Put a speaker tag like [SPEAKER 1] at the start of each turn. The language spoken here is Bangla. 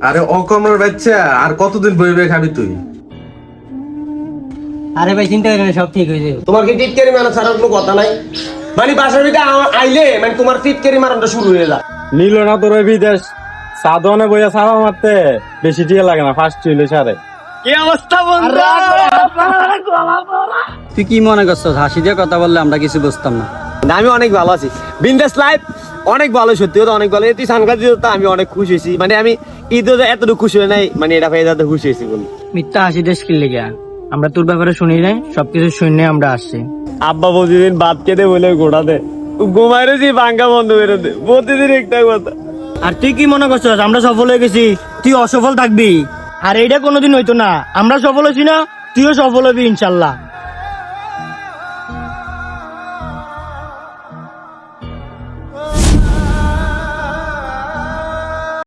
[SPEAKER 1] আরে অকমর বাচ্চা, আর কতদিন বইবে খাবি তুই?
[SPEAKER 2] আরে ভাই চিন্তা করেন, সব ঠিক হয়ে যাবে।
[SPEAKER 3] তোমার কি টিটকারি মারা ছাড়া কোনো কথা নাই? মানে বাসার ভিতরে আইলে মানে তোমার টিটকারি মারাটা শুরু হয়ে যায়।
[SPEAKER 4] নিল না তোর ওই বিদেশ সাধনে বইয়া সারা মারতে বেশি টিয়া লাগে না, ফার্স্ট হইলে সারে। কি অবস্থা বন্ধু?
[SPEAKER 2] তুই কি মনে করছো হাসি দিয়ে কথা বললে আমরা কিছু বুঝতাম না?
[SPEAKER 3] আমি অনেক ভালো আছি, বিন্দাস লাইফ অনেক ভালো, সত্যি কথা অনেক ভালো। তুই সানগ্লাস দিতে তো আমি অনেক খুশি হয়েছি, মানে আমি ঈদে এতটুকু খুশি হয়ে নাই, মানে এটা পেয়ে যাতে খুশি হয়েছি বলি।
[SPEAKER 2] মিথ্যা হাসি দেশ কিনলে গিয়া আমরা তোর ব্যাপারে শুনি নাই, সবকিছু শুনে আমরা আসছি।
[SPEAKER 4] আব্বা প্রতিদিন ভাত খেতে বলে গোড়া দে, ঘুমাই রয়েছি পাঙ্খা বন্ধ করে দে, প্রতিদিন একটা কথা।
[SPEAKER 2] আর তুই কি মনে করছিস আমরা সফল হয়ে গেছি, তুই অসফল থাকবি? আর এইটা কোনোদিন হইতো না, আমরা সফল হয়েছি না, তুইও সফল হবি ইনশাল্লাহ।